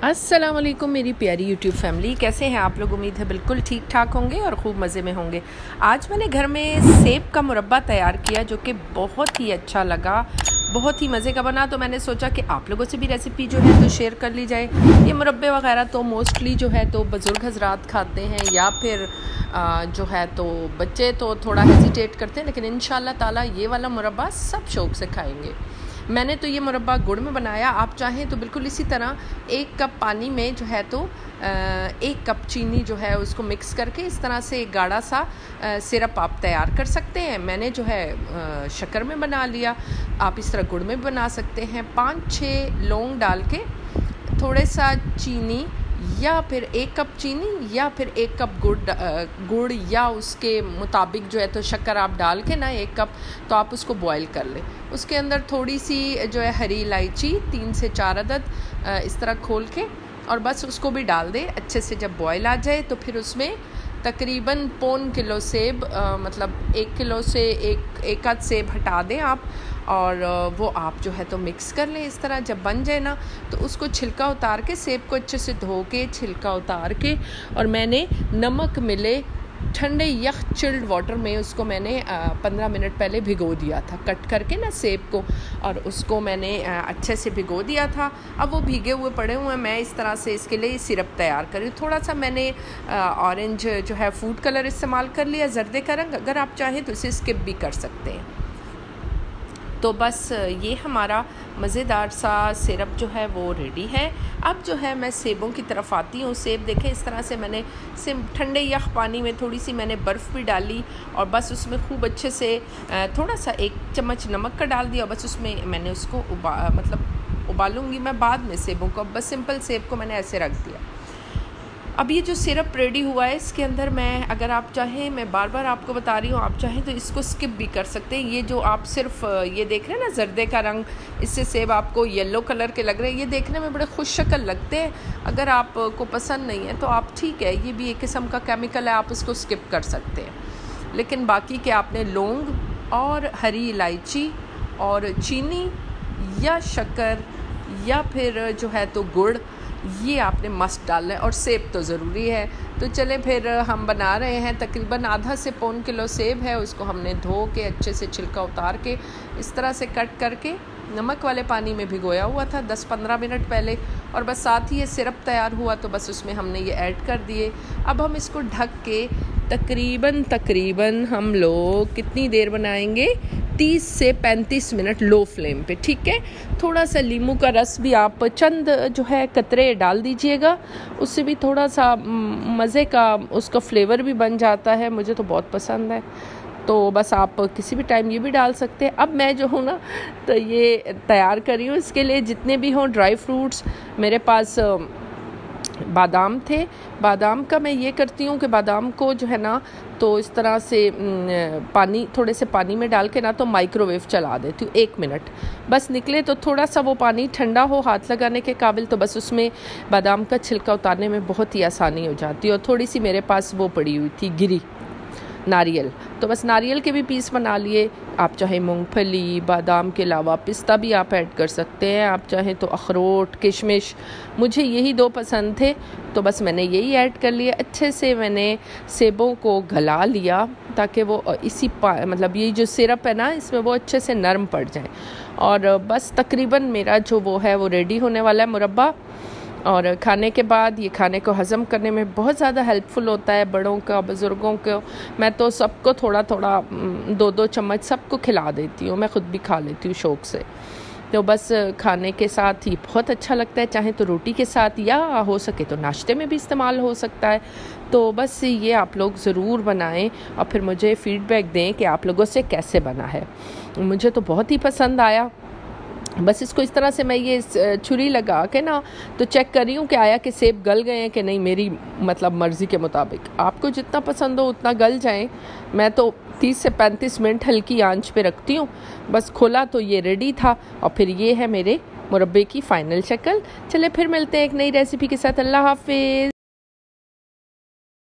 अस्सलाम वालेकुम मेरी प्यारी यूट्यूब फैमिली, कैसे हैं आप लोग। उम्मीद है बिल्कुल ठीक ठाक होंगे और ख़ूब मज़े में होंगे। आज मैंने घर में सेब का मुरब्बा तैयार किया जो कि बहुत ही अच्छा लगा, बहुत ही मज़े का बना। तो मैंने सोचा कि आप लोगों से भी रेसिपी जो है तो शेयर कर ली जाए। ये मुरब्बे वगैरह तो मोस्टली जो है तो बुज़ुर्ग हज़रात खाते हैं या फिर जो है तो बच्चे तो थोड़ा हेजिटेट करते हैं, लेकिन इंशाल्लाह ताला ये वाला मुरब्बा सब शौक़ से खाएँगे। मैंने तो ये मुरब्बा गुड़ में बनाया। आप चाहें तो बिल्कुल इसी तरह 1 कप पानी में जो है तो 1 कप चीनी जो है उसको मिक्स करके इस तरह से एक गाढ़ा सा सिरप आप तैयार कर सकते हैं। मैंने जो है शक्कर में बना लिया, आप इस तरह गुड़ में बना सकते हैं। 5-6 लौंग डाल के थोड़ा सा चीनी या फिर 1 कप चीनी या फिर 1 कप गुड़ या उसके मुताबिक जो है तो शक्कर आप डाल के ना 1 कप, तो आप उसको बॉईल कर लें। उसके अंदर थोड़ी सी जो है हरी इलायची 3 से 4 अदद इस तरह खोल के और बस उसको भी डाल दें अच्छे से। जब बॉईल आ जाए तो फिर उसमें तकरीबन 1.25 किलो सेब, मतलब 1 किलो से एक आध सेब हटा दें आप, और वो आप जो है तो मिक्स कर लें इस तरह। जब बन जाए ना तो उसको छिलका उतार के, सेब को अच्छे से धो के छिलका उतार के, और मैंने नमक मिले ठंडे यख चिल्ड वाटर में उसको मैंने 15 मिनट पहले भिगो दिया था, कट करके ना सेब को, और उसको मैंने अच्छे से भिगो दिया था। अब वो भीगे हुए पड़े हुए हैं। मैं इस तरह से इसके लिए सिरप तैयार करी। थोड़ा सा मैंने ऑरेंज जो है फूड कलर इस्तेमाल कर लिया, जर्दे का रंग। अगर आप चाहें तो इसे स्किप भी कर सकते हैं। तो बस ये हमारा मज़ेदार सा सिरप जो है वो रेडी है। अब जो है मैं सेबों की तरफ आती हूँ। सेब देखें इस तरह से मैंने ठंडे यख पानी में थोड़ी सी मैंने बर्फ़ भी डाली और बस उसमें खूब अच्छे से थोड़ा सा 1 चम्मच नमक का डाल दिया। बस उसमें मैंने उसको उबालूँगी मैं बाद में सेबों को। बस सिंपल सेब को मैंने ऐसे रख दिया। अब ये जो सिरप रेडी हुआ है इसके अंदर मैं, अगर आप चाहें, मैं बार बार आपको बता रही हूँ, आप चाहें तो इसको स्किप भी कर सकते हैं। ये जो आप सिर्फ ये देख रहे हैं ना जर्दे का रंग, इससे सेब आपको येलो कलर के लग रहे हैं। ये देखने में बड़े खुश शक्ल लगते हैं। अगर आपको पसंद नहीं है तो आप ठीक है, ये भी एक किस्म का केमिकल है, आप इसको स्किप कर सकते हैं। लेकिन बाकी के आपने लौंग और हरी इलायची और चीनी या शक्कर या फिर जो है तो गुड़, ये आपने मस्ट डालना है, और सेब तो ज़रूरी है। तो चले फिर हम बना रहे हैं। तकरीबन आधा से 1.25 किलो सेब है, उसको हमने धो के अच्छे से छिलका उतार के इस तरह से कट करके नमक वाले पानी में भिगोया हुआ था 10-15 मिनट पहले, और बस साथ ही ये सिरप तैयार हुआ तो बस उसमें हमने ये ऐड कर दिए। अब हम इसको ढक के तकरीबन हम लोग कितनी देर बनाएंगे, 30 से 35 मिनट लो फ्लेम पे, ठीक है। थोड़ा सा नींबू का रस भी आप चंद जो है कतरे डाल दीजिएगा, उससे भी थोड़ा सा मज़े का उसका फ्लेवर भी बन जाता है। मुझे तो बहुत पसंद है, तो बस आप किसी भी टाइम ये भी डाल सकते हैं। अब मैं जो हूँ ना तो ये तैयार कर रही हूँ। इसके लिए जितने भी हों ड्राई फ्रूट्स, मेरे पास बादाम थे। बादाम का मैं ये करती हूँ कि बादाम को जो है ना तो इस तरह से थोड़े से पानी में डाल के ना तो माइक्रोवेव चला देती हूँ 1 मिनट। बस निकले तो थोड़ा सा वो पानी ठंडा हो, हाथ लगाने के काबिल, तो बस उसमें बादाम का छिलका उतारने में बहुत ही आसानी हो जाती है। और थोड़ी सी मेरे पास वो पड़ी हुई थी गिरी नारियल, तो बस नारियल के भी पीस बना लिए। आप चाहे मूंगफली, बादाम के अलावा पिस्ता भी आप ऐड कर सकते हैं। आप चाहें तो अखरोट, किशमिश, मुझे यही 2 पसंद थे तो बस मैंने यही ऐड कर लिया। अच्छे से मैंने सेबों को गला लिया ताकि वो मतलब ये जो सिरप है ना इसमें वो अच्छे से नरम पड़ जाए। और बस तकरीबन मेरा जो वो है वो रेडी होने वाला है मुरब्बा। और खाने के बाद ये खाने को हज़म करने में बहुत ज़्यादा हेल्पफुल होता है, बड़ों का, बुज़ुर्गों को। मैं तो सबको थोड़ा थोड़ा 2-2 चम्मच सबको खिला देती हूँ, मैं ख़ुद भी खा लेती हूँ शौक़ से। तो बस खाने के साथ ही बहुत अच्छा लगता है, चाहे तो रोटी के साथ या हो सके तो नाश्ते में भी इस्तेमाल हो सकता है। तो बस ये आप लोग ज़रूर बनाएं और फिर मुझे फ़ीडबैक दें कि आप लोगों से कैसे बना है। मुझे तो बहुत ही पसंद आया। बस इसको इस तरह से मैं ये छुरी लगा के ना तो चेक कर रही हूँ कि आया कि सेब गल गए हैं कि नहीं, मेरी मतलब मर्ज़ी के मुताबिक। आपको जितना पसंद हो उतना गल जाए। मैं तो 30 से 35 मिनट हल्की आंच पे रखती हूँ। बस खोला तो ये रेडी था, और फिर ये है मेरे मुरब्बे की फ़ाइनल शक्ल। चले फिर मिलते हैं एक नई रेसिपी के साथ। अल्लाह हाफ़िज़।